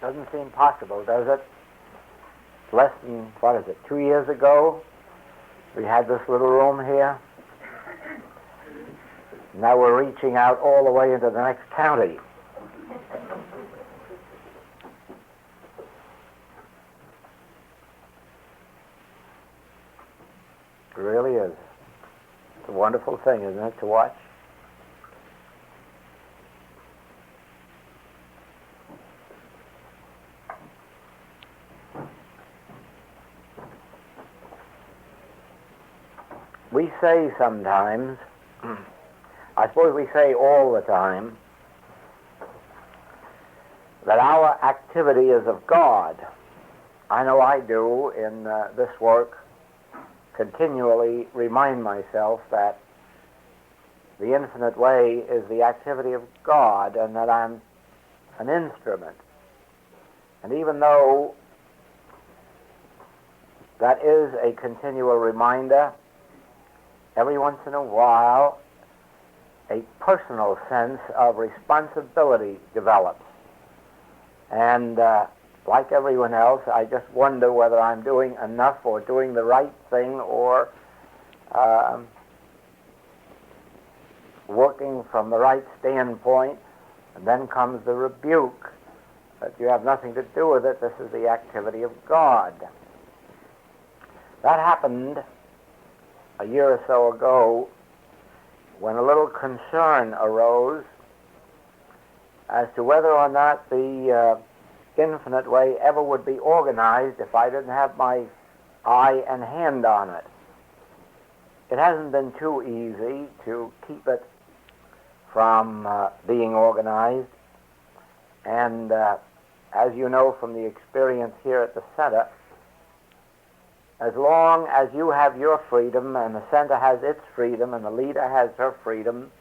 Doesn't seem possible, does it? Less than, 2 years ago, we had this little room here. Now we're reaching out all the way into the next county. It really is. It's a wonderful thing, isn't it, to watch? We say sometimes, I suppose we say all the time, that our activity is of God. I know I do in this work continually remind myself that the infinite way is the activity of God and that I'm an instrument. And even though that is a continual reminder, every once in a while a personal sense of responsibility develops. And like everyone else, I just wonder whether I'm doing enough or doing the right thing or working from the right standpoint. And then comes the rebuke that you have nothing to do with it. This is the activity of God. That happened a year or so ago when a little concern arose as to whether or not the infinite way ever would be organized if I didn't have my eye and hand on it. It hasn't been too easy to keep it from being organized, and as you know from the experience here at the center, as long as you have your freedom and the center has its freedom and the leader has her freedom,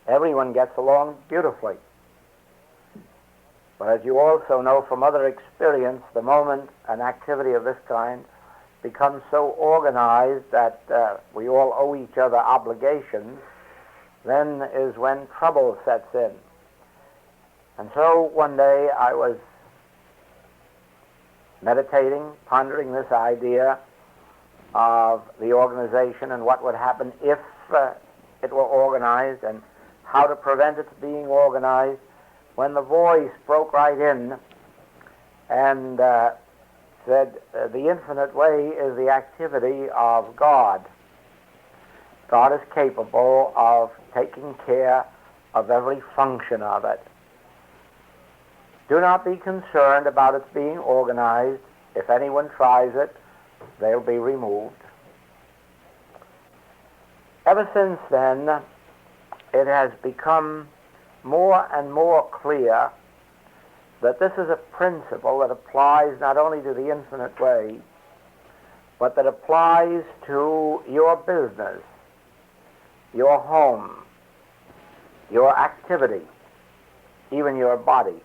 everyone gets along beautifully. But as you also know from other experience, the moment an activity of this kind becomes so organized that we all owe each other obligations, then is when trouble sets in. And so one day I was meditating, pondering this idea of the organization and what would happen if it were organized and how to prevent its being organized, when the voice broke right in and said, the infinite way is the activity of God. God is capable of taking care of every function of it. Do not be concerned about its being organized. If anyone tries it, they'll be removed. Ever since then, it has become more and more clear that this is a principle that applies not only to the infinite way, but that applies to your business, your home, your activity, even your body.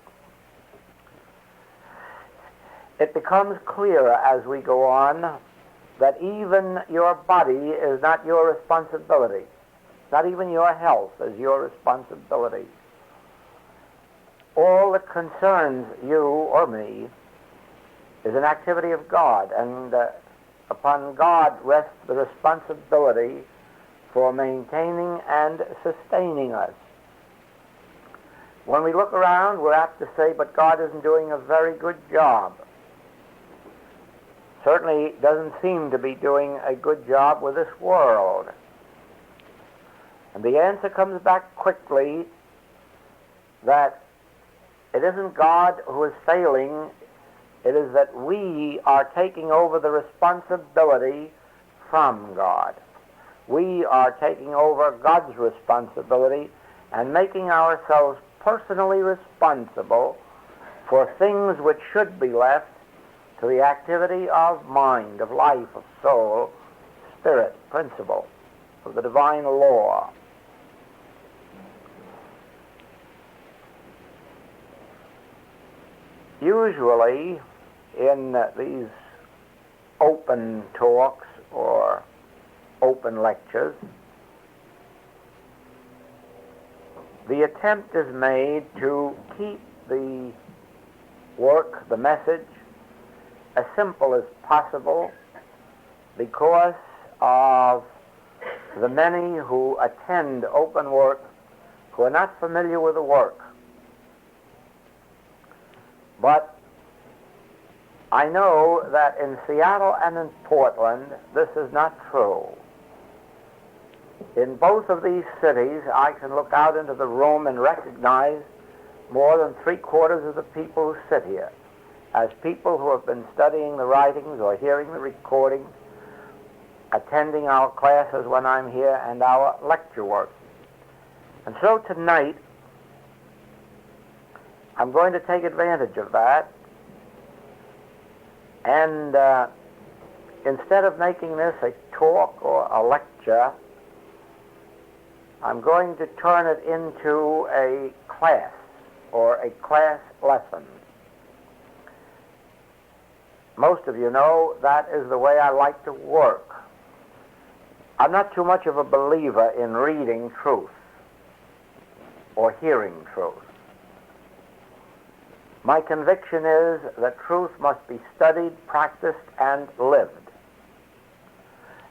It becomes clearer as we go on that even your body is not your responsibility. Not even your health is your responsibility. All that concerns you or me is an activity of God, and upon God rests the responsibility for maintaining and sustaining us. When we look around, we're apt to say, but God isn't doing a very good job. Certainly doesn't seem to be doing a good job with this world. And the answer comes back quickly that it isn't God who is failing, it is that we are taking over the responsibility from God. We are taking over God's responsibility and making ourselves personally responsible for things which should be left to the activity of mind, of life, of soul, spirit, principle, of the divine law. Usually, in these open talks or open lectures, the attempt is made to keep the work the message as simple as possible because of the many who attend open work who are not familiar with the work. But I know that in Seattle and in Portland, this is not true. In both of these cities, I can look out into the room and recognize more than 3/4 of the people who sit here as people who have been studying the writings or hearing the recordings, attending our classes when I'm here, and our lecture work. And so tonight, I'm going to take advantage of that, and instead of making this a talk or a lecture, I'm going to turn it into a class or a class lesson. Most of you know that is the way I like to work. I'm not too much of a believer in reading truth or hearing truth. My conviction is that truth must be studied, practiced, and lived.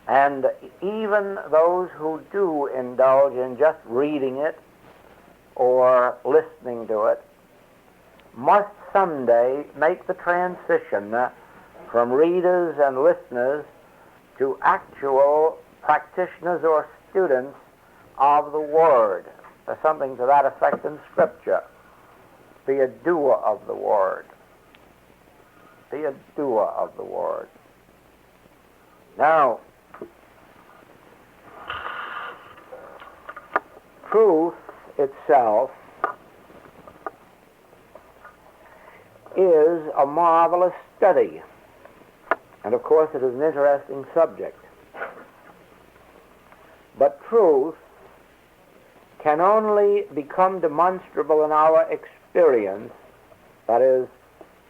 And even those who do indulge in just reading it or listening to it must someday make the transition from readers and listeners to actual practitioners or students of the Word. There's something to that effect in Scripture. Be a doer of the Word. Be a doer of the Word. Now, truth itself is a marvelous study. And of course it is an interesting subject. But truth can only become demonstrable in our experience. That is,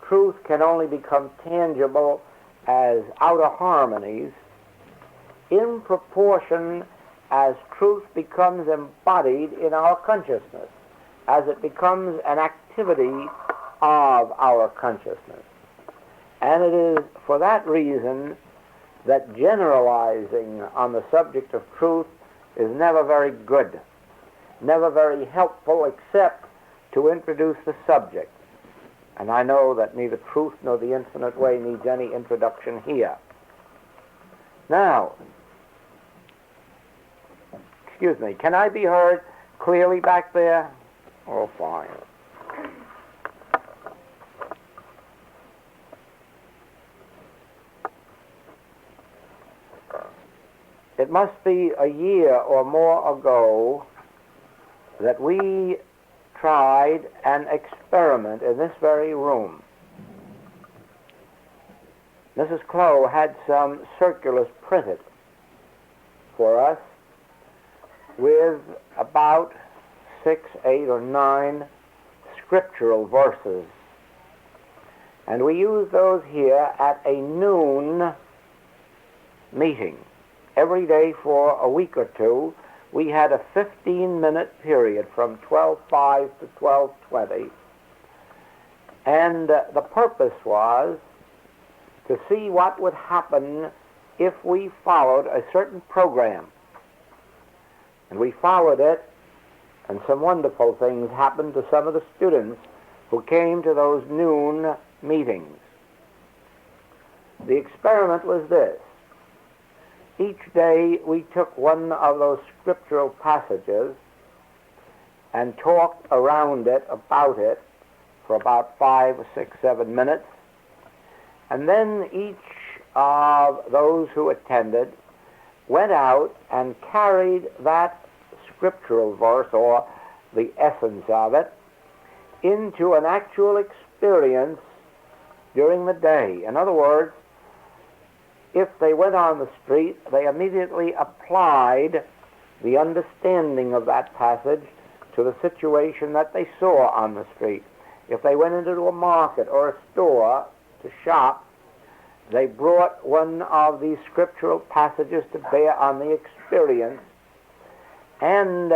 truth can only become tangible as outer harmonies in proportion as truth becomes embodied in our consciousness, as it becomes an activity of our consciousness. And it is for that reason that generalizing on the subject of truth is never very good, never very helpful, except to introduce the subject. And I know that neither truth nor the infinite way needs any introduction here. Now, excuse me, can I be heard clearly back there? Oh, fine. It must be a year or more ago that we tried an experiment in this very room. Mrs. Clow had some circulars printed for us with about 6, 8, or 9 scriptural verses. And we used those here at a noon meeting. Every day for a week or two, we had a 15-minute period from 12:05 to 12:20. And the purpose was to see what would happen if we followed a certain program. And we followed it, and some wonderful things happened to some of the students who came to those noon meetings. The experiment was this. Each day we took one of those scriptural passages and talked around it, about it, for about 5, 6, 7 minutes. And then each of those who attended went out and carried that scriptural verse, or the essence of it, into an actual experience during the day. In other words, if they went on the street, they immediately applied the understanding of that passage to the situation that they saw on the street. If they went into a market or a store to shop, they brought one of these scriptural passages to bear on the experience. And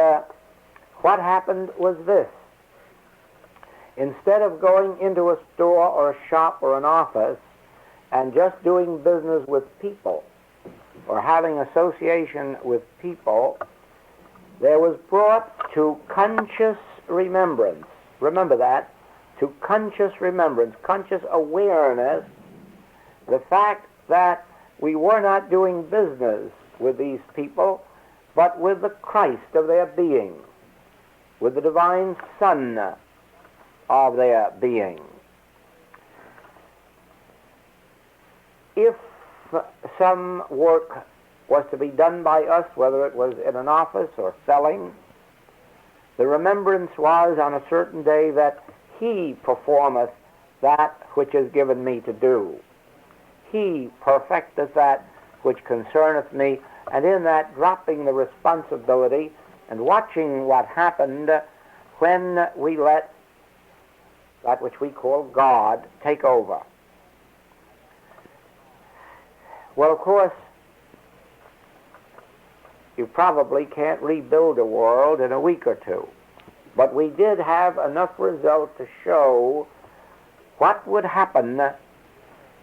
what happened was this. Instead of going into a store or a shop or an office and just doing business with people or having association with people, there was brought to conscious remembrance. Remember that, to conscious remembrance, conscious awareness, the fact that we were not doing business with these people, but with the Christ of their being, with the divine Son of their being. If some work was to be done by us, whether it was in an office or selling, the remembrance was on a certain day that He performeth that which is given me to do. He perfecteth that which concerneth me, and in that dropping the responsibility and watching what happened when we let that which we call God take over. Well, of course, you probably can't rebuild a world in a week or two, but we did have enough result to show what would happen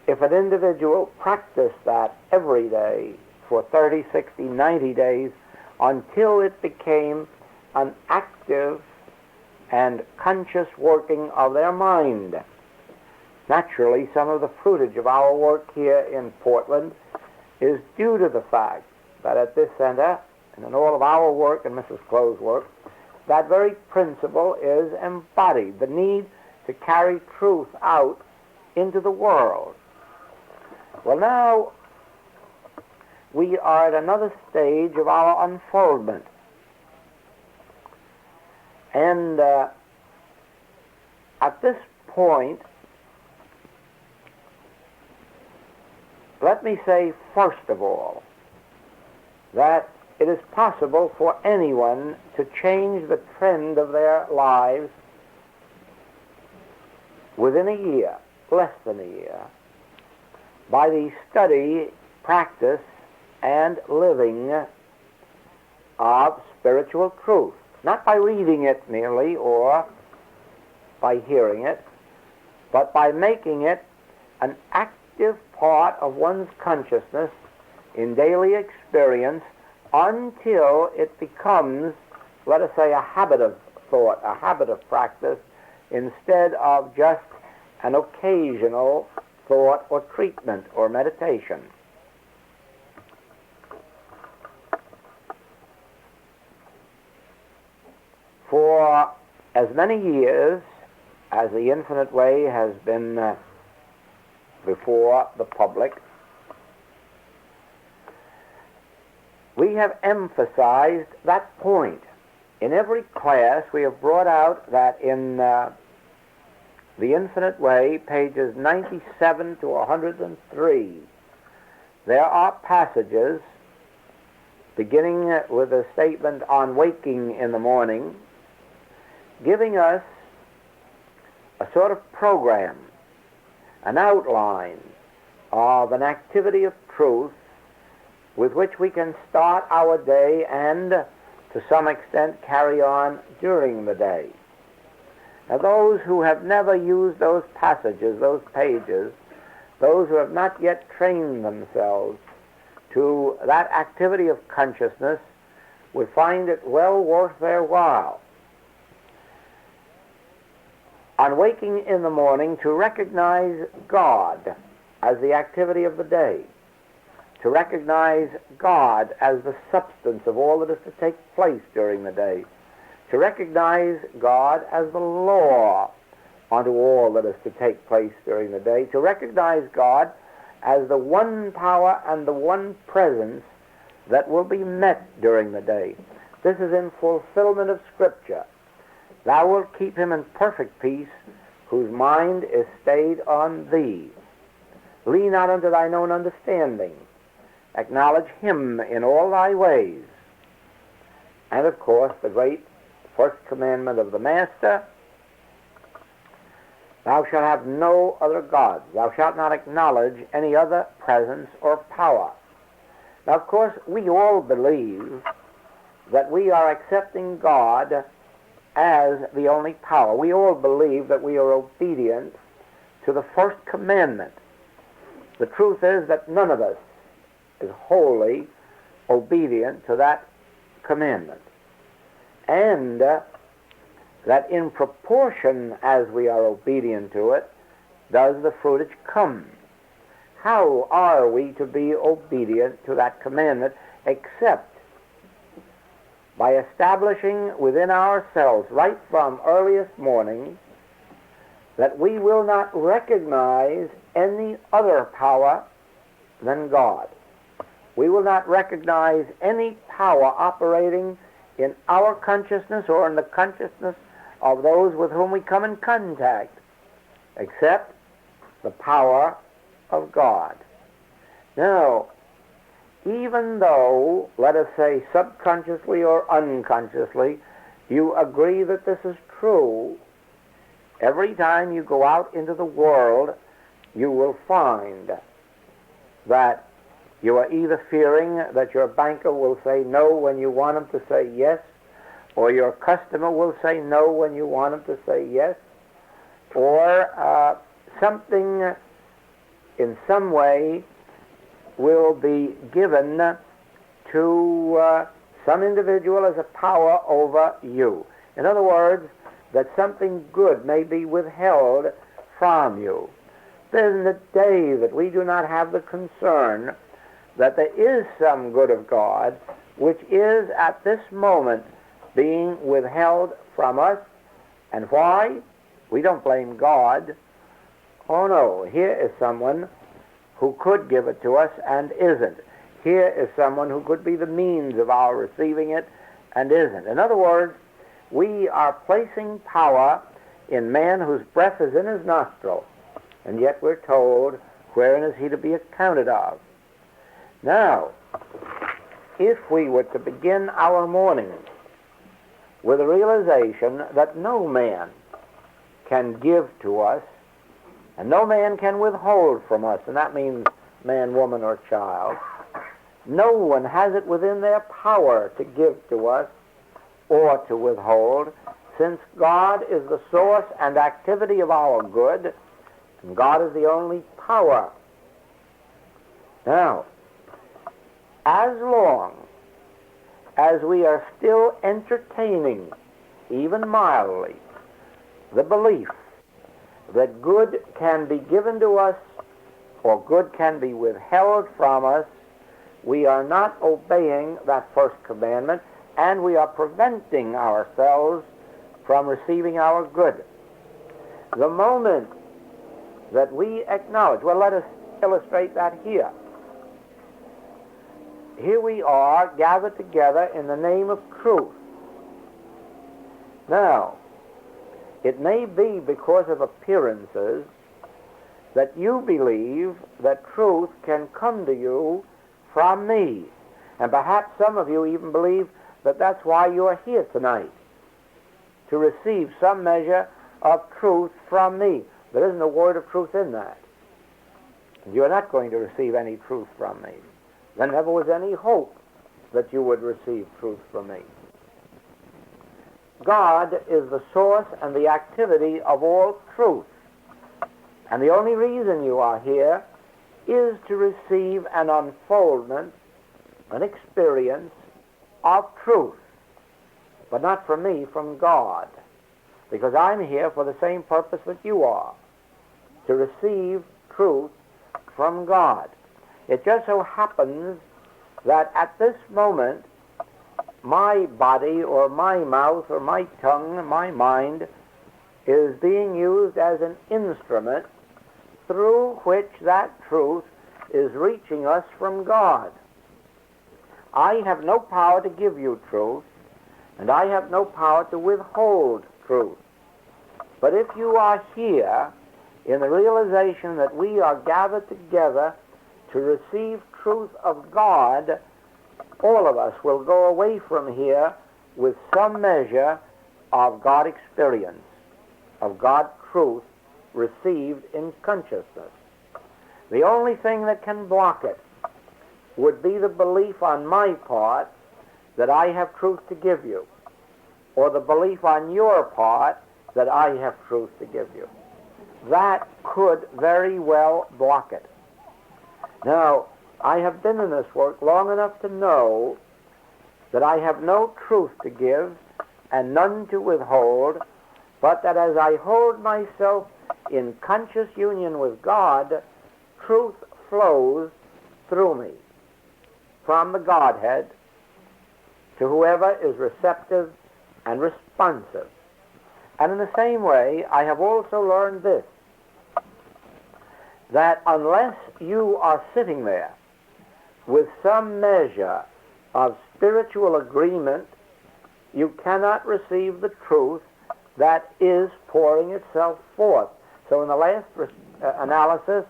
if an individual practiced that every day for 30, 60, 90 days until it became an active and conscious working of their mind. Naturally, some of the fruitage of our work here in Portland is due to the fact that at this center, and in all of our work and Mrs. Clo's work, that very principle is embodied, the need to carry truth out into the world. Well, now we are at another stage of our unfoldment. And at this point, let me say, first of all, that it is possible for anyone to change the trend of their lives within a year, less than a year, by the study, practice, and living of spiritual truth. Not by reading it merely or by hearing it, but by making it an active part of one's consciousness in daily experience until it becomes, let us say, a habit of thought, a habit of practice, instead of just an occasional thought or treatment or meditation. For as many years as the Infinite Way has been before the public, we have emphasized that point. In every class we have brought out that in The Infinite Way, pages 97 to 103, there are passages beginning with a statement on waking in the morning, giving us a sort of program, an outline of an activity of truth with which we can start our day and, to some extent, carry on during the day. Now, those who have never used those passages, those pages, those who have not yet trained themselves to that activity of consciousness would find it well worth their while. On waking in the morning, to recognize God as the activity of the day, to recognize God as the substance of all that is to take place during the day, to recognize God as the law unto all that is to take place during the day, to recognize God as the one power and the one presence that will be met during the day. This is in fulfillment of Scripture. Thou wilt keep him in perfect peace, whose mind is stayed on thee. Lean not unto thine own understanding. Acknowledge him in all thy ways. And, of course, the great first commandment of the Master, thou shalt have no other gods. Thou shalt not acknowledge any other presence or power. Now, of course, we all believe that we are accepting God as the only power. We all believe that we are obedient to the first commandment. The truth is that none of us is wholly obedient to that commandment. And that in proportion as we are obedient to it, does the fruitage come. How are we to be obedient to that commandment except by establishing within ourselves, right from earliest morning, that we will not recognize any other power than God. We will not recognize any power operating in our consciousness or in the consciousness of those with whom we come in contact, except the power of God. Now, even though, let us say, subconsciously or unconsciously, you agree that this is true, every time you go out into the world, you will find that you are either fearing that your banker will say no when you want him to say yes, or your customer will say no when you want him to say yes, or something in some way will be given to some individual as a power over you. In other words, that something good may be withheld from you. There isn't a day that we do not have the concern that there is some good of God which is at this moment being withheld from us. And why? We don't blame God. Oh no, here is someone who could give it to us and isn't. Here is someone who could be the means of our receiving it and isn't. In other words, we are placing power in man whose breath is in his nostril, and yet we're told, wherein is he to be accounted of? Now, if we were to begin our morning with a realization that no man can give to us, and no man can withhold from us, and that means man, woman, or child. No one has it within their power to give to us or to withhold, since God is the source and activity of our good, and God is the only power. Now, as long as we are still entertaining, even mildly, the belief that good can be given to us or good can be withheld from us, we are not obeying that first commandment, and we are preventing ourselves from receiving our good. The moment that we acknowledge, well, let us illustrate that here. Here we are gathered together in the name of truth. Now, it may be because of appearances that you believe that truth can come to you from me. And perhaps some of you even believe that that's why you are here tonight, to receive some measure of truth from me. There isn't a word of truth in that. You are not going to receive any truth from me. There never was any hope that you would receive truth from me. God is the source and the activity of all truth. And the only reason you are here is to receive an unfoldment, an experience of truth. But not from me, from God. Because I'm here for the same purpose that you are, to receive truth from God. It just so happens that at this moment, my body or my mouth or my tongue, my mind, is being used as an instrument through which that truth is reaching us from God. I have no power to give you truth, and I have no power to withhold truth. But if you are here in the realization that we are gathered together to receive truth of God, all of us will go away from here with some measure of God experience, of God truth received in consciousness. The only thing that can block it would be the belief on my part that I have truth to give you. or the belief on your part that I have truth to give you. That could very well block it. Now, I have been in this work long enough to know that I have no truth to give and none to withhold, but that as I hold myself in conscious union with God, truth flows through me from the Godhead to whoever is receptive and responsive. And in the same way, I have also learned this, that unless you are sitting there with some measure of spiritual agreement, you cannot receive the truth that is pouring itself forth. So in the last analysis,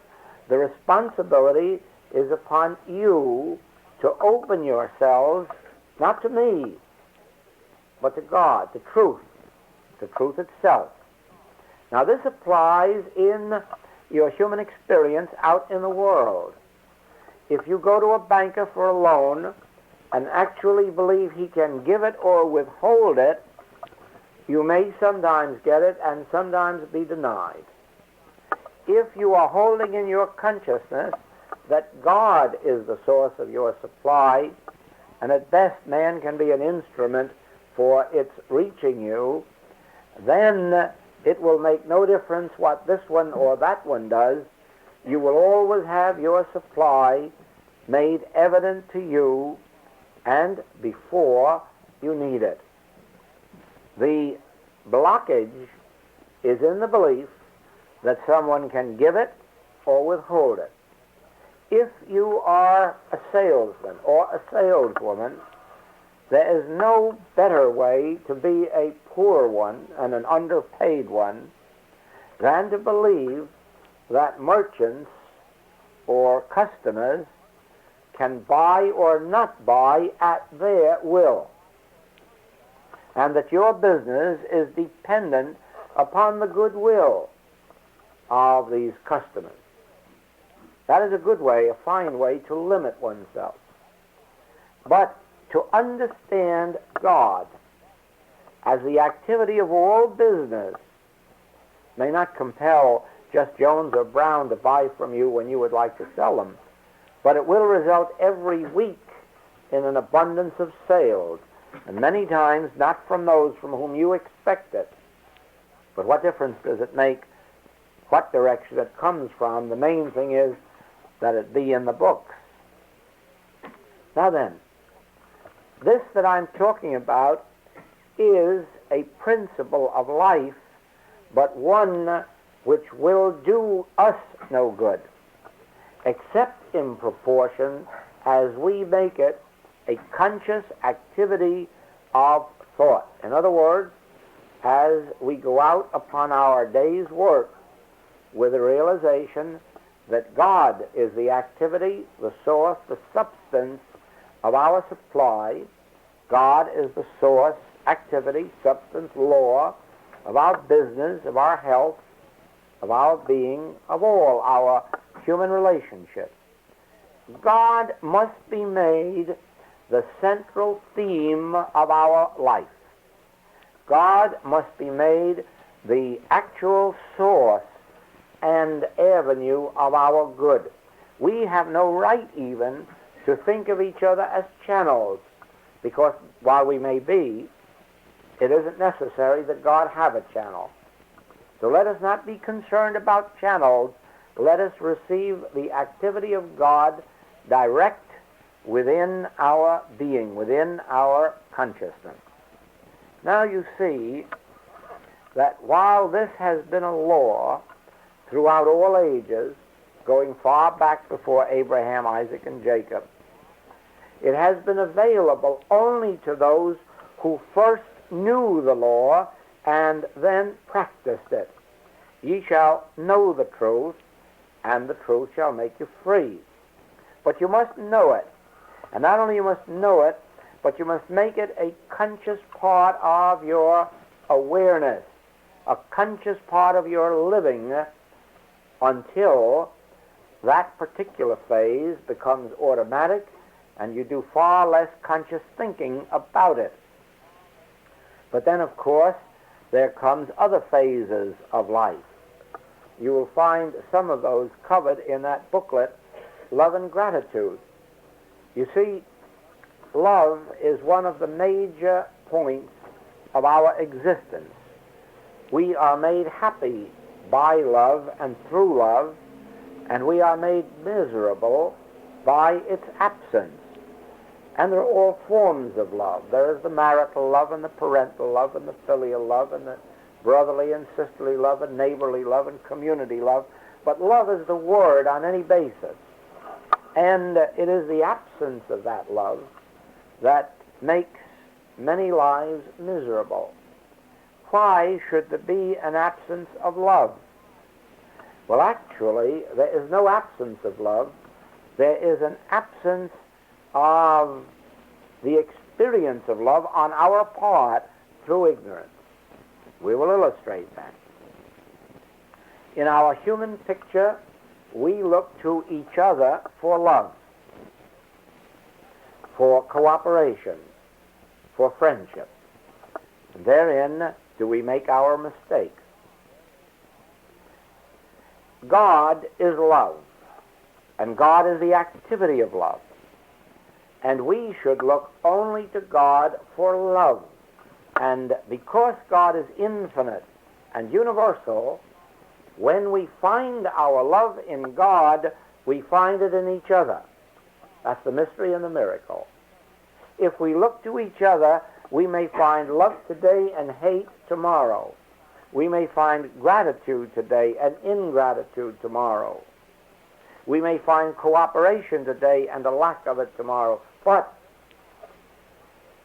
the responsibility is upon you to open yourselves, not to me, but to God, the truth itself. Now this applies in your human experience out in the world. If you go to a banker for a loan and actually believe he can give it or withhold it, you may sometimes get it and sometimes be denied. If you are holding in your consciousness that God is the source of your supply, and at best man can be an instrument for its reaching you, then it will make no difference what this one or that one does. You will always have your supply made evident to you and before you need it. The blockage is in the belief that someone can give it or withhold it. If you are a salesman or a saleswoman, there is no better way to be a poor one and an underpaid one than to believe that merchants or customers can buy or not buy at their will, and that your business is dependent upon the goodwill of these customers. That is a good way, a fine way to limit oneself. But to understand God as the activity of all business may not compel just Jones or Brown to buy from you when you would like to sell them, but it will result every week in an abundance of sales, and many times not from those from whom you expect it. But what difference does it make what direction it comes from? The main thing is that it be in the books. Now then, this that I'm talking about is a principle of life, but one which will do us no good, except in proportion as we make it a conscious activity of thought. In other words, as we go out upon our day's work with the realization that God is the activity, the source, the substance of our supply. God is the source, activity, substance, law of our business, of our health, of our being, of all our human relationships. God must be made the central theme of our life. God must be made the actual source and avenue of our good. We have no right even to think of each other as channels, because while we may be, it isn't necessary that God have a channel. So let us not be concerned about channels. Let us receive the activity of God direct within our being, within our consciousness. Now you see that while this has been a law throughout all ages, going far back before Abraham, Isaac, and Jacob, it has been available only to those who first knew the law and then practiced it. Ye shall know the truth, and the truth shall make you free. But you must know it. And not only you must know it, but you must make it a conscious part of your awareness, a conscious part of your living, until that particular phase becomes automatic and you do far less conscious thinking about it. But then, of course, there comes other phases of life. You will find some of those covered in that booklet, Love and Gratitude. You see, love is one of the major points of our existence. We are made happy by love and through love, and we are made miserable by its absence. And there are all forms of love. There is the marital love and the parental love and the filial love and the brotherly and sisterly love and neighborly love and community love. But love is the word on any basis. And it is the absence of that love that makes many lives miserable. Why should there be an absence of love? Well, actually, there is no absence of love. There is an absence of the experience of love on our part through ignorance. We will illustrate that. In our human picture, we look to each other for love, for cooperation, for friendship. And therein do we make our mistakes. God is love, and God is the activity of love. And we should look only to God for love. And because God is infinite and universal, when we find our love in God, we find it in each other. That's the mystery and the miracle. If we look to each other, we may find love today and hate tomorrow. We may find gratitude today and ingratitude tomorrow. We may find cooperation today and a lack of it tomorrow. But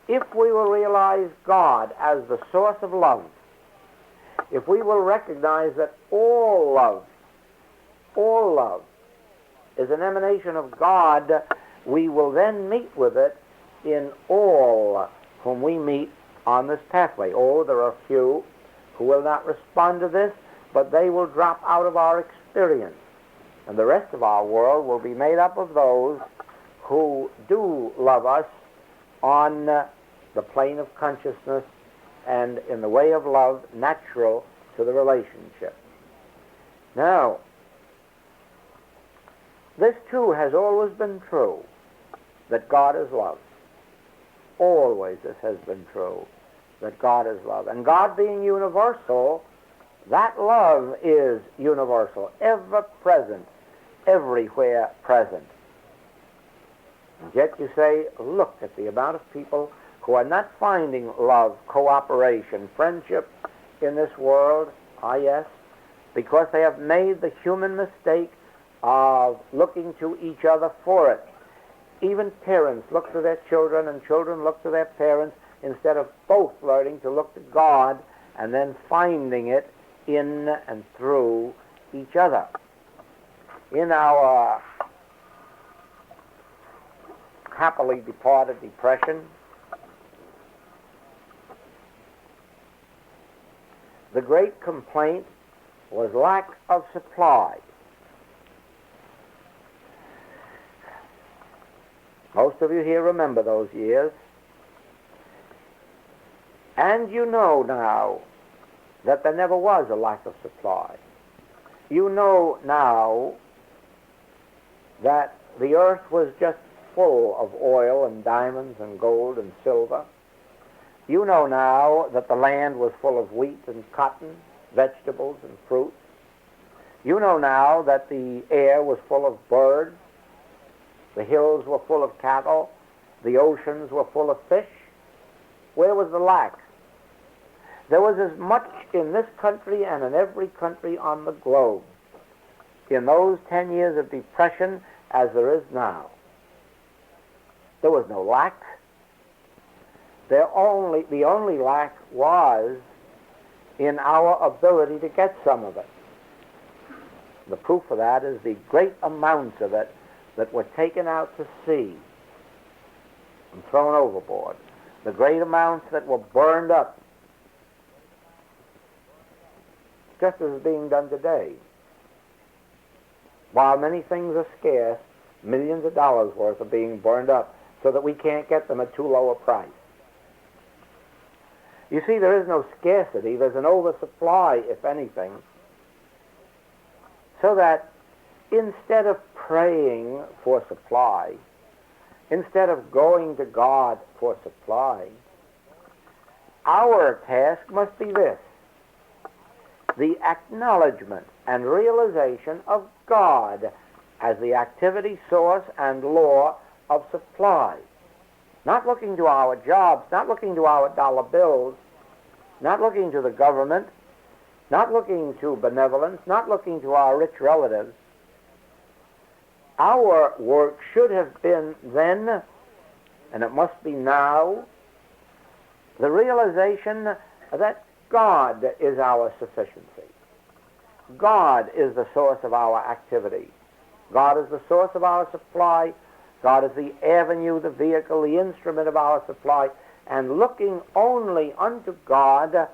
if we will realize God as the source of love, if we will recognize that all love is an emanation of God, we will then meet with it in all whom we meet on this pathway. Oh, there are few who will not respond to this, but they will drop out of our experience. And the rest of our world will be made up of those who do love us on the plane of consciousness and in the way of love natural to the relationship. Now, this too has always been true, that God is love. Always this has been true, that God is love. And God being universal, that love is universal, ever present, everywhere present. And yet you say, look at the amount of people who are not finding love, cooperation, friendship in this world. Ah, yes, because they have made the human mistake of looking to each other for it. Even parents look to their children, and children look to their parents, instead of both learning to look to God and then finding it in and through each other. In our happily departed depression, the great complaint was lack of supply. Most of you here remember those years. And you know now that there never was a lack of supply. You know now that the earth was just full of oil and diamonds and gold and silver. You know now that the land was full of wheat and cotton, vegetables and fruits. You know now that the air was full of birds, the hills were full of cattle, the oceans were full of fish. Where was the lack? There was as much in this country and in every country on the globe in those 10 years of depression as there is now. There was no lack. The only lack was in our ability to get some of it. The proof of that is the great amounts of it that were taken out to sea and thrown overboard. The great amounts that were burned up, just as is being done today. While many things are scarce, millions of dollars worth are being burned up so that we can't get them at too low a price. You see, there is no scarcity. There's an oversupply, if anything. So that instead of praying for supply, instead of going to God for supply, our task must be this: the acknowledgement and realization of God as the activity, source, and law of supply. Not looking to our jobs, not looking to our dollar bills, not looking to the government, not looking to benevolence, not looking to our rich relatives. Our work should have been then, and it must be now, the realization that God is our sufficiency. God is the source of our activity. God is the source of our supply. God is the avenue, the vehicle, the instrument of our supply. And looking only unto God,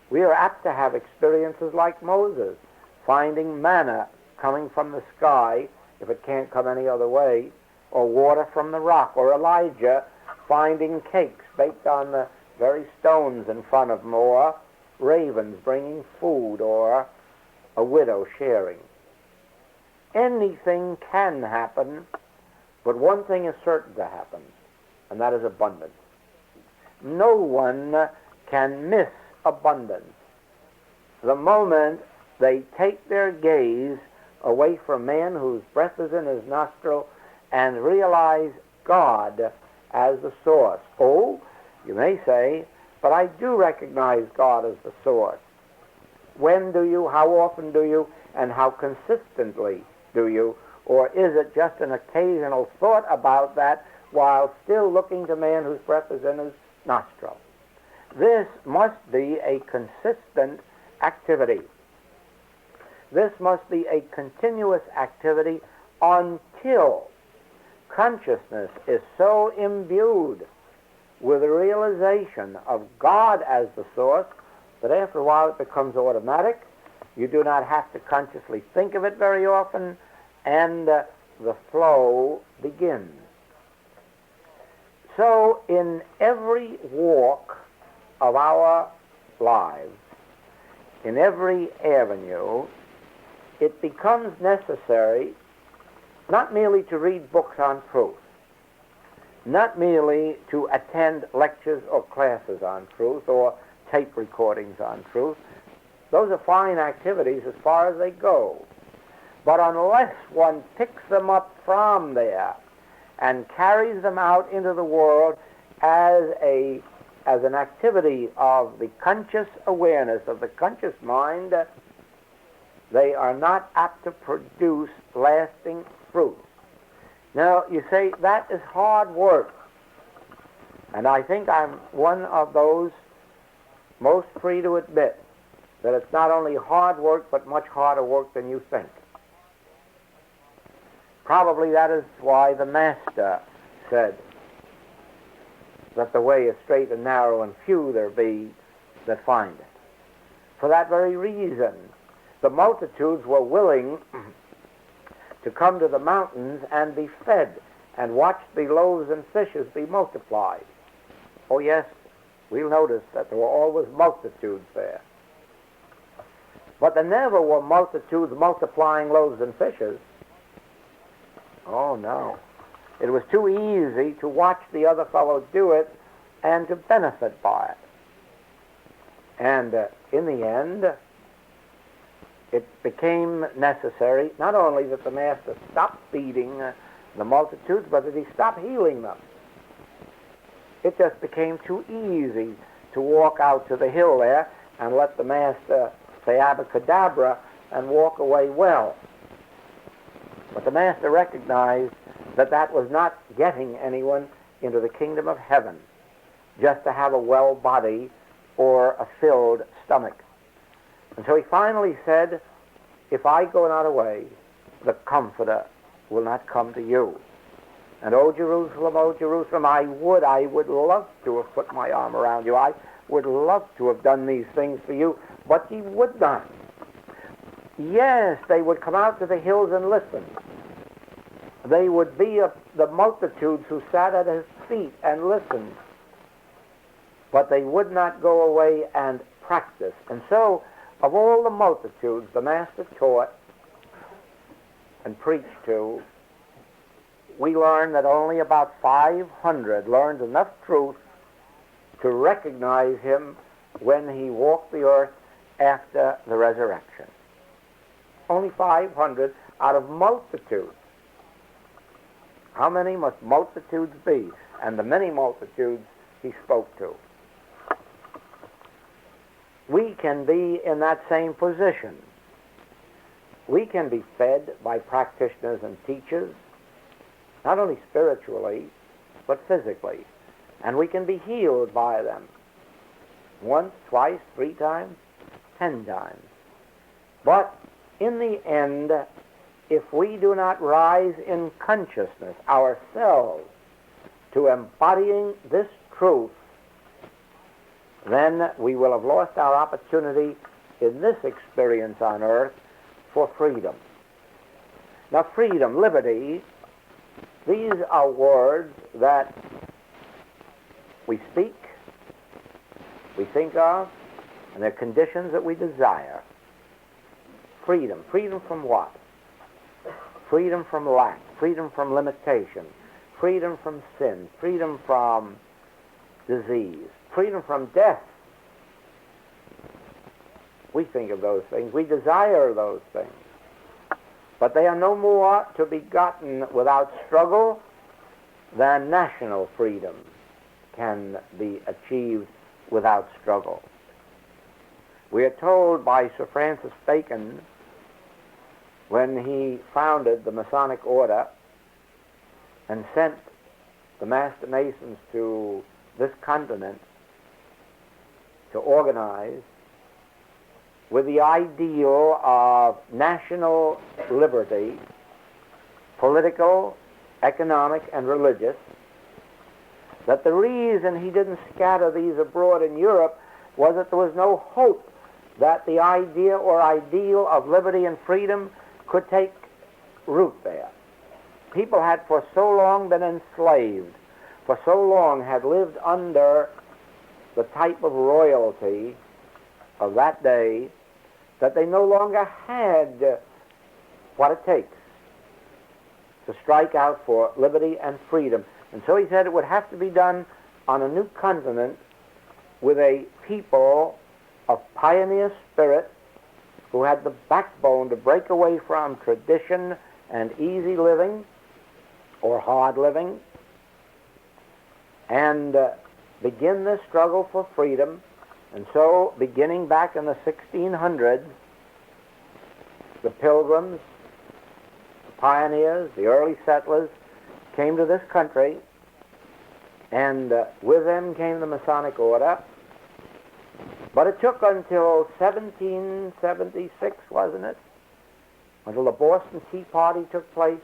we are apt to have experiences like Moses, finding manna coming from the sky, if it can't come any other way, or water from the rock, or Elijah finding cakes baked on the very stones in front of him, or ravens bringing food, or a widow sharing. Anything can happen, but one thing is certain to happen, and that is abundance. No one can miss abundance. The moment they take their gaze away from man whose breath is in his nostril and realize God as the source. Oh, you may say, but I do recognize God as the source. When do you, how often do you, and how consistently do you? Or is it just an occasional thought about that while still looking to man whose breath is in his nostril? This must be a consistent activity. This must be a continuous activity until consciousness is so imbued with the realization of God as the source that after a while it becomes automatic. You do not have to consciously think of it very often, and the flow begins. So in every walk of our lives, in every avenue, it becomes necessary not merely to read books on truth, not merely to attend lectures or classes on truth or tape recordings on truth. Those are fine activities as far as they go. But unless one picks them up from there and carries them out into the world as an activity of the conscious awareness, of the conscious mind, they are not apt to produce lasting fruit. Now, you say, that is hard work. And I think I'm one of those most free to admit that it's not only hard work, but much harder work than you think. Probably that is why the Master said that the way is straight and narrow, and few there be that find it. For that very reason, the multitudes were willing to come to the mountains and be fed and watch the loaves and fishes be multiplied. Oh yes, we'll notice that there were always multitudes there. But there never were multitudes multiplying loaves and fishes. Oh no. It was too easy to watch the other fellows do it and to benefit by it. And in the end, it became necessary not only that the Master stop feeding the multitudes, but that he stop healing them. It just became too easy to walk out to the hill there and let the Master say abracadabra and walk away well. But the Master recognized that that was not getting anyone into the kingdom of heaven, just to have a well body or a filled stomach. And so he finally said, if I go not away, the Comforter will not come to you. And O Jerusalem, I would love to have put my arm around you. I would love to have done these things for you, but ye would not. Yes, they would come out to the hills and listen. They would be the multitudes who sat at his feet and listened. but they would not go away and practice. And so, of all the multitudes the Master taught and preached to, we learn that only about 500 learned enough truth to recognize him when he walked the earth after the resurrection. Only 500 out of multitudes. How many must multitudes be? And the many multitudes he spoke to. We can be in that same position. We can be fed by practitioners and teachers, not only spiritually, but physically. And we can be healed by them. Once, twice, 3 times, 10 times. But in the end, if we do not rise in consciousness ourselves to embodying this truth, then we will have lost our opportunity in this experience on earth for freedom. Now, freedom, liberty, these are words that we speak, we think of, and they're conditions that we desire. Freedom. Freedom from what? Freedom from lack, freedom from limitation, freedom from sin, freedom from disease, freedom from death. We think of those things. We desire those things. But they are no more to be gotten without struggle than national freedom can be achieved without struggle. We are told by Sir Francis Bacon, when he founded the Masonic Order and sent the Master Masons to this continent to organize with the ideal of national liberty, political, economic, and religious, that the reason he didn't scatter these abroad in Europe was that there was no hope that the idea or ideal of liberty and freedom could take root there. People had for so long been enslaved, for so long had lived under the type of royalty of that day, that they no longer had what it takes to strike out for liberty and freedom. And so he said it would have to be done on a new continent with a people of pioneer spirit who had the backbone to break away from tradition and easy living or hard living and begin this struggle for freedom. And so, beginning back in the 1600s, the Pilgrims, the pioneers, the early settlers came to this country, and with them came the Masonic Order. But it took until 1776, wasn't it, until the Boston Tea Party took place,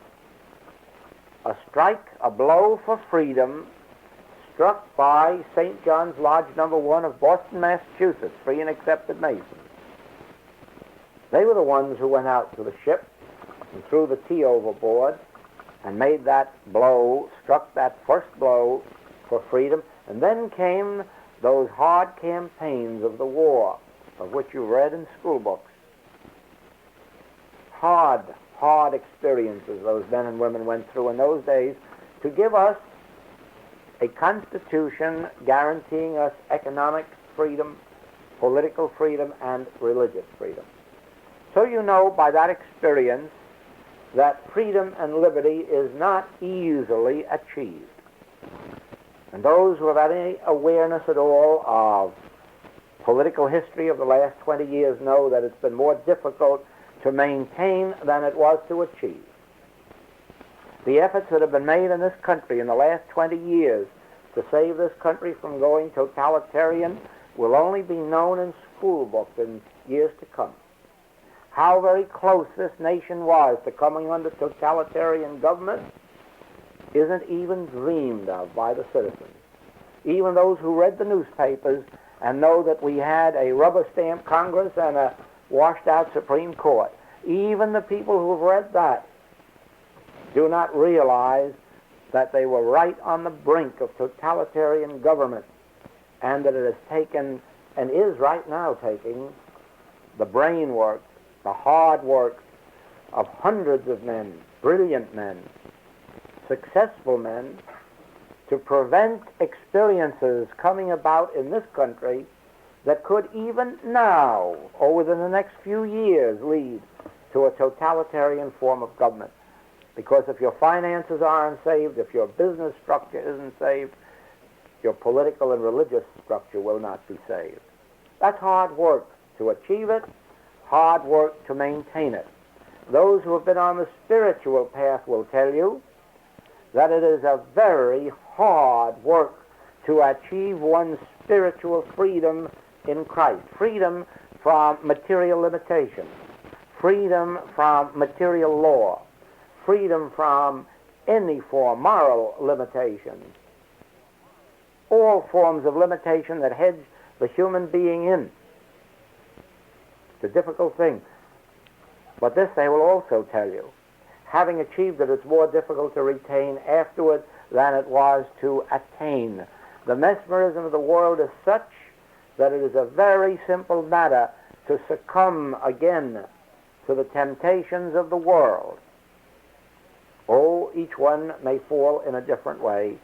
a strike, a blow for freedom, struck by St. John's Lodge No. 1 of Boston, Massachusetts, free and accepted Masons. They were the ones who went out to the ship and threw the tea overboard and made that blow, struck that first blow for freedom. And then came those hard campaigns of the war, of which you read in school books. Hard experiences those men and women went through in those days to give us a constitution guaranteeing us economic freedom, political freedom, and religious freedom. So you know by that experience that freedom and liberty is not easily achieved. And those who have any awareness at all of political history of the last 20 years know that it's been more difficult to maintain than it was to achieve. The efforts that have been made in this country in the last 20 years to save this country from going totalitarian will only be known in school books in years to come. How very close this nation was to coming under totalitarian government isn't even dreamed of by the citizens. Even those who read the newspapers and know that we had a rubber-stamped Congress and a washed-out Supreme Court, even the people who have read that do not realize that they were right on the brink of totalitarian government and that it has taken, and is right now taking, the brain work, the hard work of hundreds of men, brilliant men, successful men, to prevent experiences coming about in this country that could even now, or within the next few years, lead to a totalitarian form of government. Because if your finances aren't saved, if your business structure isn't saved, your political and religious structure will not be saved. That's hard work to achieve it, hard work to maintain it. Those who have been on the spiritual path will tell you that it is a very hard work to achieve one's spiritual freedom in Christ. Freedom from material limitation, freedom from material law, freedom from any form, moral limitations, all forms of limitation that hedge the human being in. It's a difficult thing. But this they will also tell you. Having achieved it, it's more difficult to retain afterward than it was to attain. The mesmerism of the world is such that it is a very simple matter to succumb again to the temptations of the world. Oh, each one may fall in a different way,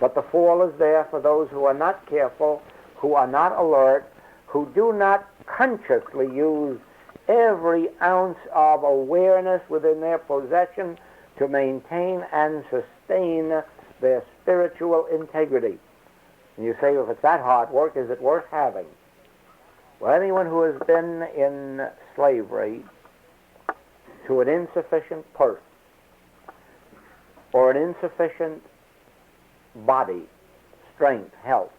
but the fall is there for those who are not careful, who are not alert, who do not consciously use every ounce of awareness within their possession to maintain and sustain their spiritual integrity. And you say, well, if it's that hard work, is it worth having? Well, anyone who has been in slavery to an insufficient purse or an insufficient body, strength, health,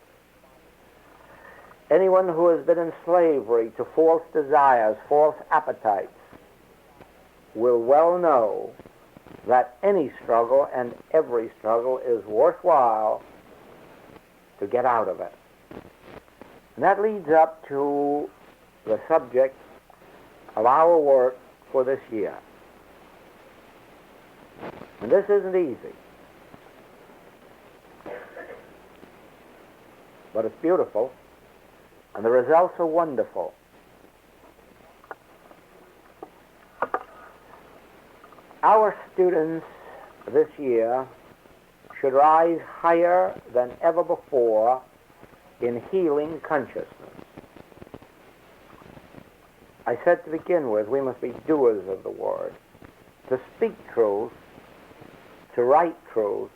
anyone who has been in slavery to false desires, false appetites, will well know that any struggle and every struggle is worthwhile to get out of it. And that leads up to the subject of our work for this year. And this isn't easy, but it's beautiful, and the results are wonderful. Our students this year should rise higher than ever before in healing consciousness. I said to begin with, we must be doers of the word. To speak truth, to write truth,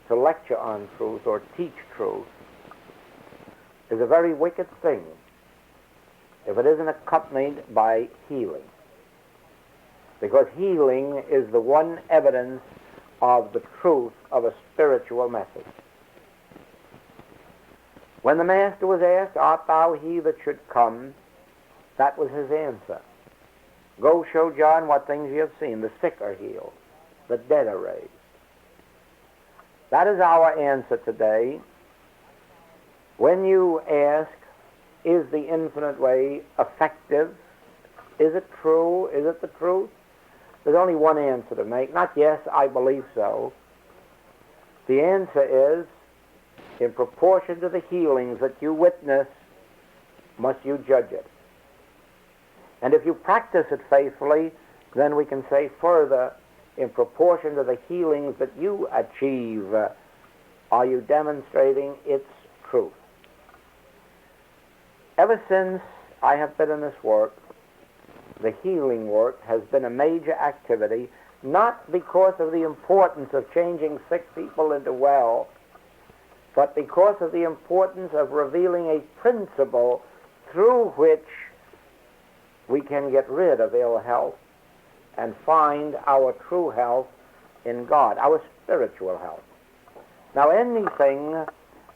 to lecture on truth, or teach truth is a very wicked thing if it isn't accompanied by healing. Because healing is the one evidence of the truth of a spiritual message. When the Master was asked, "Art thou he that should come?" that was his answer. "Go show John what things you have seen. The sick are healed, the dead are raised." That is our answer today. When you ask, is the infinite way effective? Is it true? Is it the truth? There's only one answer to make. Not yes, I believe so. The answer is, in proportion to the healings that you witness, must you judge it. And if you practice it faithfully, then we can say further, in proportion to the healings that you achieve, are you demonstrating its truth? Ever since I have been in this work, the healing work has been a major activity, not because of the importance of changing sick people into well, but because of the importance of revealing a principle through which we can get rid of ill health and find our true health in God, our spiritual health. Now, anything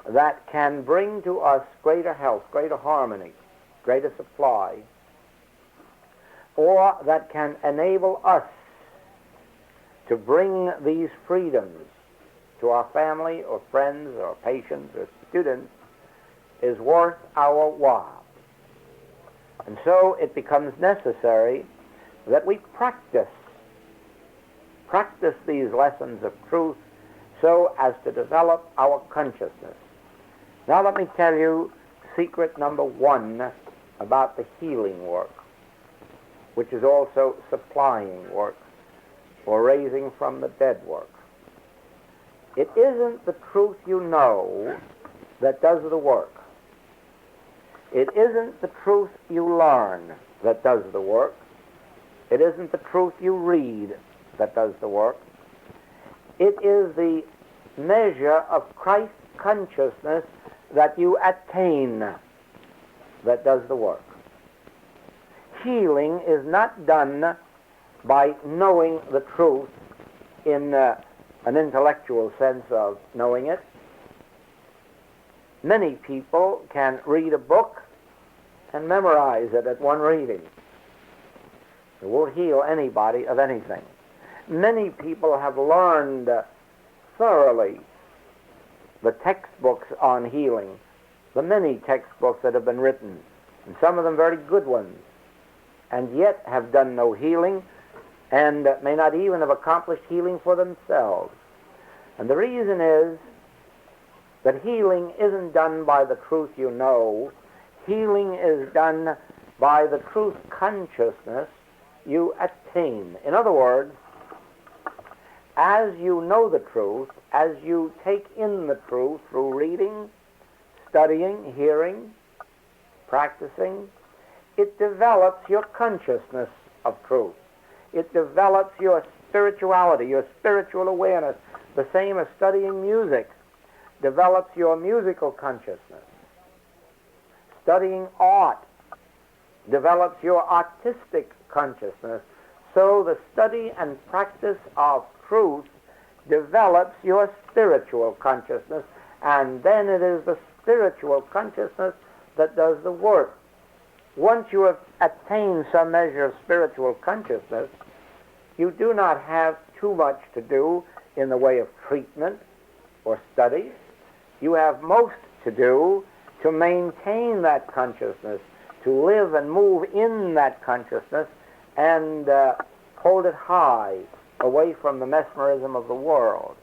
that can bring to us greater health, greater harmony, greater supply, or that can enable us to bring these freedoms to our family or friends or patients or students is worth our while. And so it becomes necessary that we practice these lessons of truth so as to develop our consciousness. Now let me tell you secret number one about the healing work, which is also supplying work, or raising from the dead work. It isn't the truth you know that does the work. It isn't the truth you learn that does the work. It isn't the truth you read that does the work. It is the measure of Christ consciousness that you attain that does the work. Healing is not done by knowing the truth in an intellectual sense of knowing it. Many people can read a book and memorize it at one reading. It won't heal anybody of anything. Many people have learned thoroughly the textbooks on healing, the many textbooks that have been written, and some of them very good ones, and yet have done no healing, and may not even have accomplished healing for themselves. And the reason is that healing isn't done by the truth you know. Healing is done by the truth consciousness you attain. In other words, as you know the truth, as you take in the truth through reading, studying, hearing, practicing, it develops your consciousness of truth. It develops your spirituality, your spiritual awareness. The same as studying music develops your musical consciousness. Studying art develops your artistic consciousness. So the study and practice of truth develops your spiritual consciousness, and then it is the spiritual consciousness that does the work. Once you have attained some measure of spiritual consciousness, you do not have too much to do in the way of treatment or study. You have most to do to maintain that consciousness, to live and move in that consciousness, and hold it high, away from the mesmerism of the world.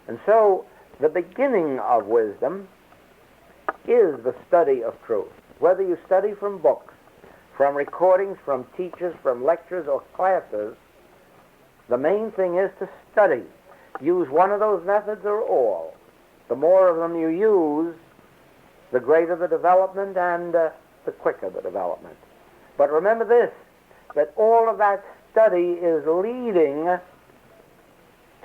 And so the beginning of wisdom is the study of truth. Whether you study from books, from recordings, from teachers, from lectures or classes, the main thing is to study. Use one of those methods or all. The more of them you use, the greater the development and the quicker the development. But remember this, that all of that study is leading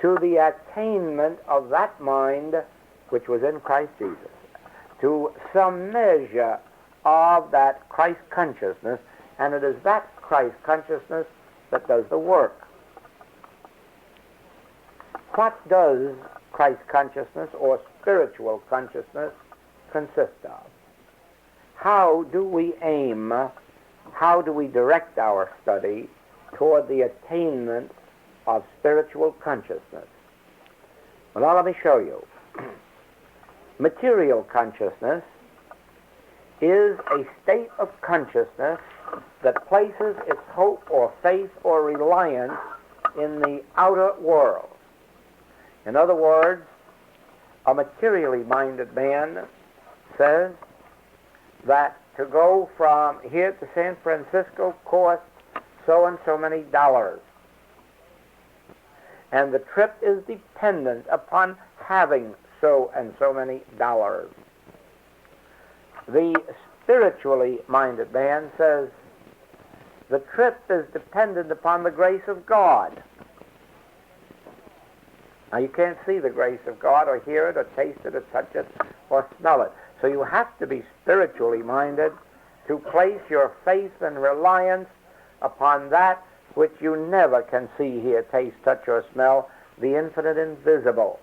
to the attainment of that mind which was in Christ Jesus, to some measure of that Christ consciousness, and it is that Christ consciousness that does the work. What does Christ consciousness or spiritual consciousness consist of? How do we aim, how do we direct our study toward the attainment of spiritual consciousness? Well, now let me show you. Material consciousness is a state of consciousness that places its hope or faith or reliance in the outer world. In other words, a materially minded man says that to go from here to San Francisco costs so and so many dollars. And the trip is dependent upon having so and so many dollars. The spiritually minded man says the trip is dependent upon the grace of God. Now, you can't see the grace of God or hear it or taste it or touch it or smell it. So you have to be spiritually minded to place your faith and reliance upon that which you never can see, hear, taste, touch, or smell, the infinite invisible.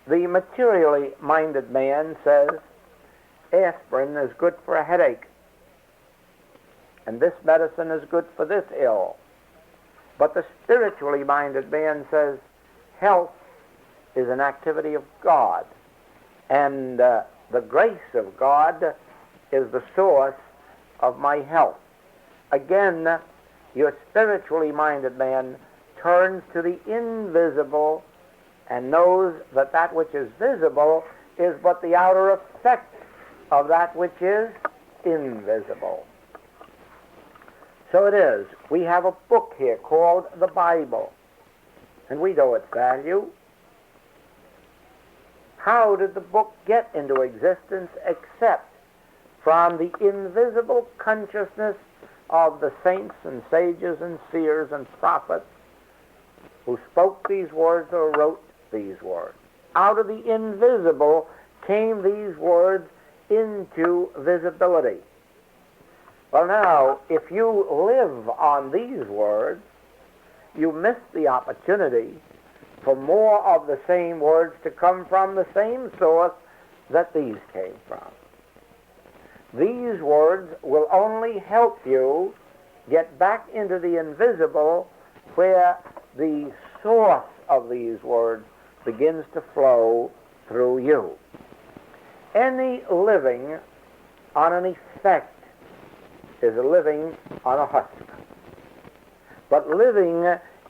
The materially minded man says aspirin is good for a headache, and this medicine is good for this ill. But the spiritually minded man says health is an activity of God, and the grace of God is the source of my health. Again, your spiritually minded man turns to the invisible and knows that that which is visible is but the outer effect of that which is invisible. So it is. We have a book here called the Bible, and we know its value. How did the book get into existence except from the invisible consciousness of the saints and sages and seers and prophets who spoke these words or wrote these words? Out of the invisible came these words into visibility. Well, now, if you live on these words, you miss the opportunity for more of the same words to come from the same source that these came from. These words will only help you get back into the invisible, where the source of these words begins to flow through you. Any living on an effect is a living on a husk. But living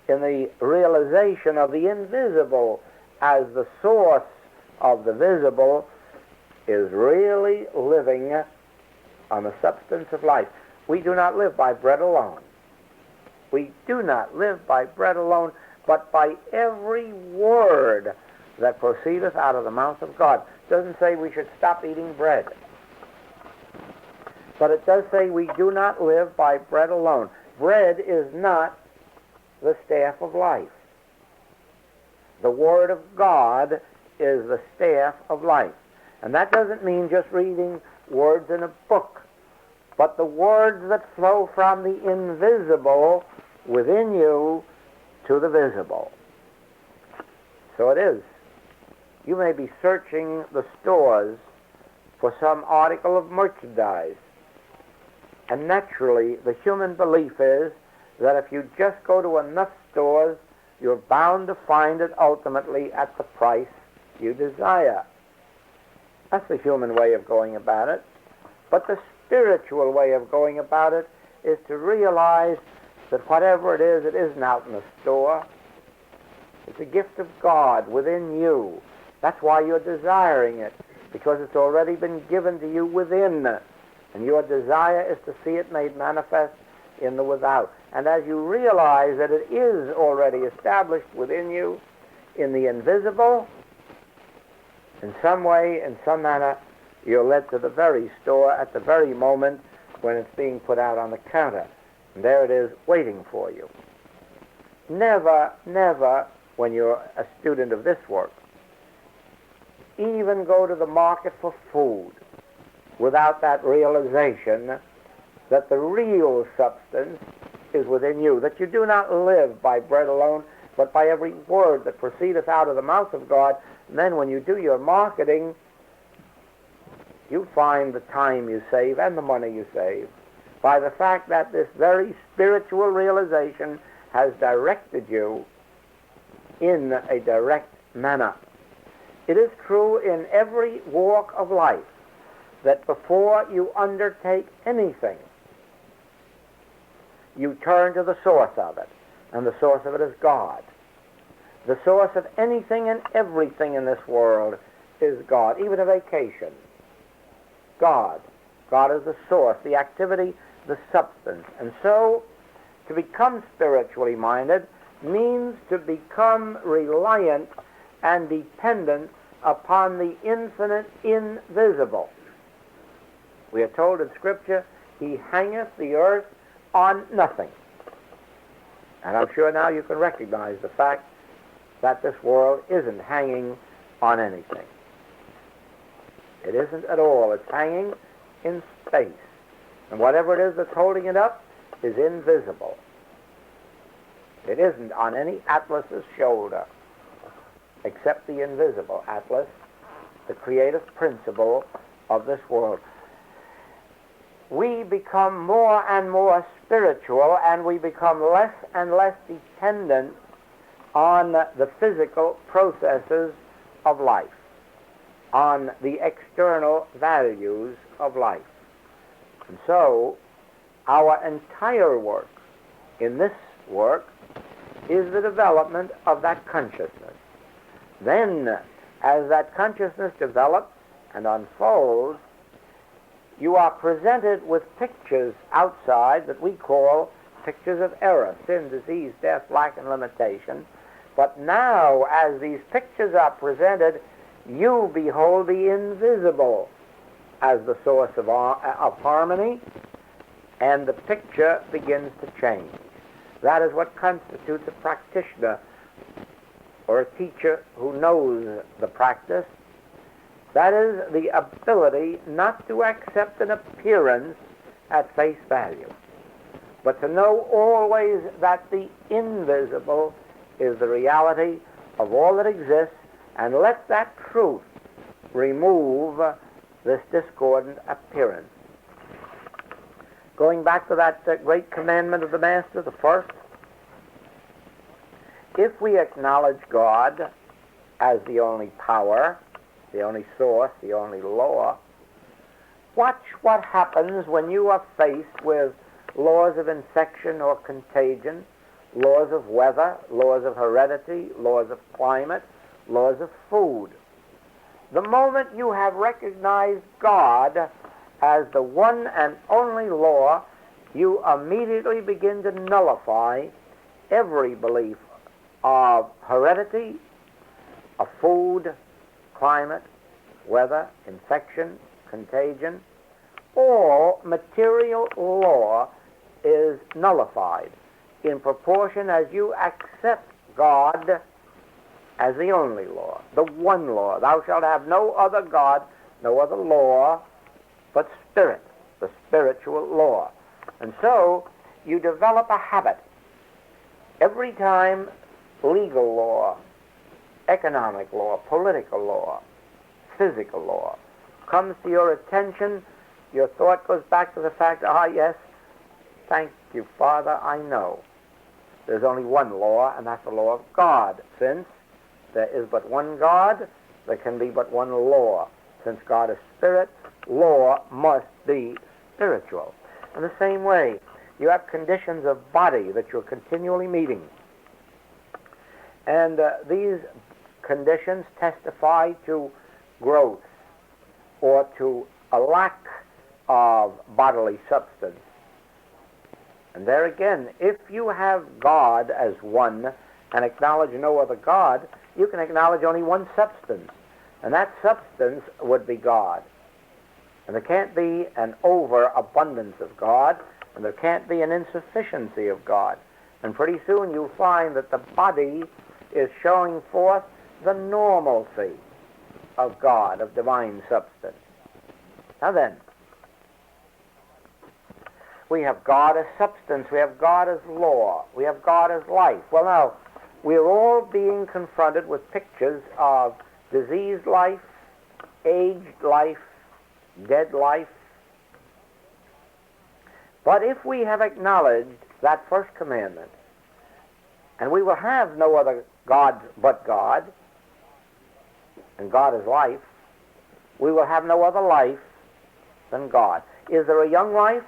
in the realization of the invisible as the source of the visible is really living on the substance of life. We do not live by bread alone. We do not live by bread alone, but by every word that proceedeth out of the mouth of God. It doesn't say we should stop eating bread, but it does say we do not live by bread alone. Bread is not the staff of life. The Word of God is the staff of life. And that doesn't mean just reading words in a book, but the words that flow from the invisible within you to the visible. So it is. You may be searching the stores for some article of merchandise, and naturally the human belief is that if you just go to enough stores, you're bound to find it ultimately at the price you desire. That's the human way of going about it. But the spiritual way of going about it is to realize that whatever it isn't out in the store. It's a gift of God within you. That's why you're desiring it, because it's already been given to you within. And your desire is to see it made manifest in the without. And as you realize that it is already established within you in the invisible, in some way, in some manner, you're led to the very store at the very moment when it's being put out on the counter. And there it is waiting for you. Never, never, when you're a student of this work, even go to the market for food without that realization that the real substance is within you, that you do not live by bread alone, but by every word that proceedeth out of the mouth of God. And then when you do your marketing, you find the time you save and the money you save by the fact that this very spiritual realization has directed you in a direct manner. It is true in every walk of life that before you undertake anything, you turn to the source of it, and the source of it is God. The source of anything and everything in this world is God, even a vacation. God. God is the source, the activity, the substance. And so, to become spiritually minded means to become reliant and dependent upon the infinite invisible. We are told in Scripture, He hangeth the earth on nothing. And I'm sure now you can recognize the fact that this world isn't hanging on anything. It isn't at all. It's hanging in space. And whatever it is that's holding it up is invisible. It isn't on any Atlas's shoulder, except the invisible Atlas, the creative principle of this world. We become more and more spiritual, and we become less and less dependent on the physical processes of life, on the external values of life. And so, our entire work in this work is the development of that consciousness. Then as that consciousness develops and unfolds, you are presented with pictures outside that we call pictures of error, sin, disease, death, lack, and limitation. But now, as these pictures are presented, you behold the invisible as the source of harmony, and the picture begins to change. That is what constitutes a practitioner or a teacher who knows the practice. That is the ability not to accept an appearance at face value, but to know always that the invisible is the reality of all that exists, and let that truth remove this discordant appearance. Going back to that great commandment of the Master, the first, if we acknowledge God as the only power, the only source, the only law, watch what happens when you are faced with laws of infection or contagion, laws of weather, laws of heredity, laws of climate, laws of food. The moment you have recognized God as the one and only law, you immediately begin to nullify every belief of heredity, of food, climate, weather, infection, contagion. All material law is nullified in proportion as you accept God as the only law, the one law. Thou shalt have no other God, no other law, but spirit, the spiritual law. And so you develop a habit. Every time legal law, economic law, political law, physical law comes to your attention, your thought goes back to the fact, yes, thank you, Father, I know. There's only one law, and that's the law of God. Since there is but one God, there can be but one law. Since God is spirit, law must be spiritual. In the same way, you have conditions of body that you're continually meeting. And these conditions testify to growth or to a lack of bodily substance. And there again, if you have God as one and acknowledge no other God, you can acknowledge only one substance, and that substance would be God. And there can't be an overabundance of God, and there can't be an insufficiency of God. And pretty soon you'll find that the body is showing forth the normalcy of God, of divine substance. Now then, we have God as substance, we have God as law, we have God as life. Well now, we're all being confronted with pictures of diseased life, aged life, dead life. But if we have acknowledged that first commandment, and we will have no other God but God, and God is life, we will have no other life than God. Is there a young life?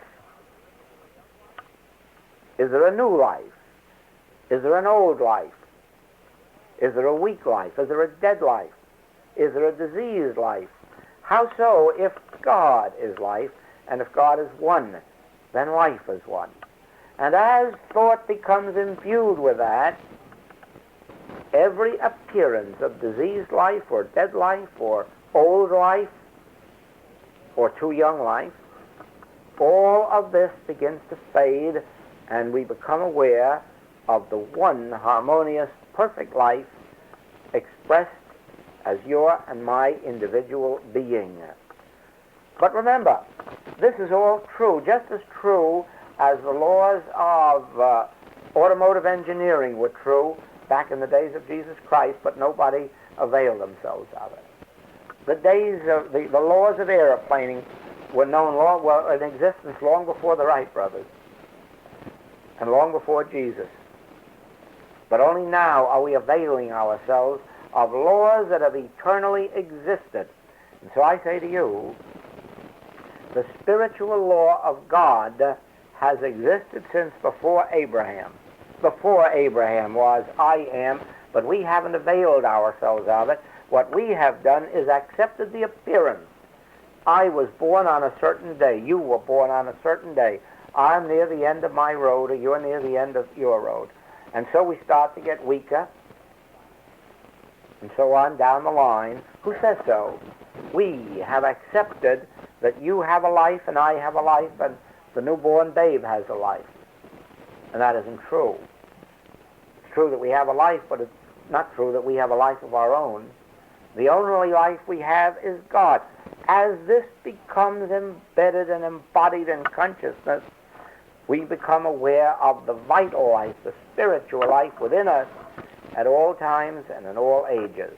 Is there a new life? Is there an old life? Is there a weak life? Is there a dead life? Is there a diseased life? How so if God is life, and if God is one, then life is one. And as thought becomes imbued with that, every appearance of diseased life or dead life or old life or too young life, all of this begins to fade, and we become aware of the one harmonious, perfect life expressed as your and my individual being. But remember, this is all true, just as true as the laws of automotive engineering were true back in the days of Jesus Christ, but nobody availed themselves of it. The days of the laws of aeroplaning were known in existence long before the Wright brothers and long before Jesus. But only now are we availing ourselves of laws that have eternally existed. And so I say to you, the spiritual law of God has existed since before Abraham. Before Abraham was I am, but we haven't availed ourselves of it. What we have done is accepted the appearance. I was born on a certain day. You were born on a certain day. I'm near the end of my road, or you're near the end of your road. And so we start to get weaker, and so on down the line. Who says so? We have accepted that you have a life and I have a life and the newborn babe has a life. And that isn't true. It's true that we have a life, but it's not true that we have a life of our own. The only life we have is God. As this becomes embedded and embodied in consciousness, we become aware of the vital life, the spiritual life within us at all times and in all ages.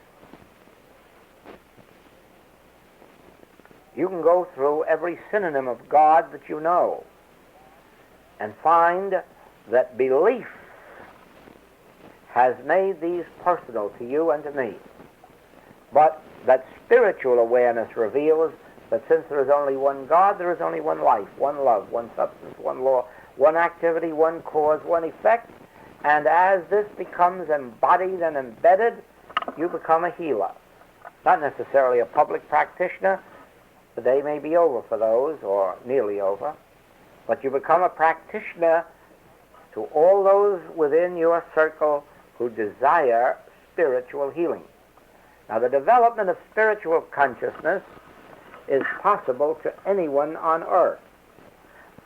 You can go through every synonym of God that you know and find that belief has made these personal to you and to me. But that spiritual awareness reveals that since there is only one God, there is only one life, one love, one substance, one law, one activity, one cause, one effect. And as this becomes embodied and embedded, you become a healer. Not necessarily a public practitioner. The day may be over for those, or nearly over. But you become a practitioner to all those within your circle who desire spiritual healing. Now, the development of spiritual consciousness is possible to anyone on earth.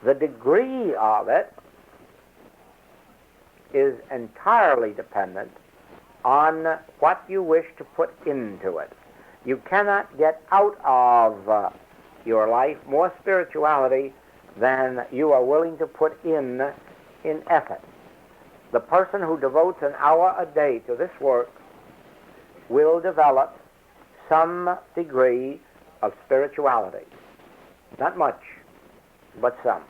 The degree of it is entirely dependent on what you wish to put into it. You cannot get out of your life more spirituality than you are willing to put in effort. The person who devotes an hour a day to this work will develop some degree of spirituality. Not much, but some.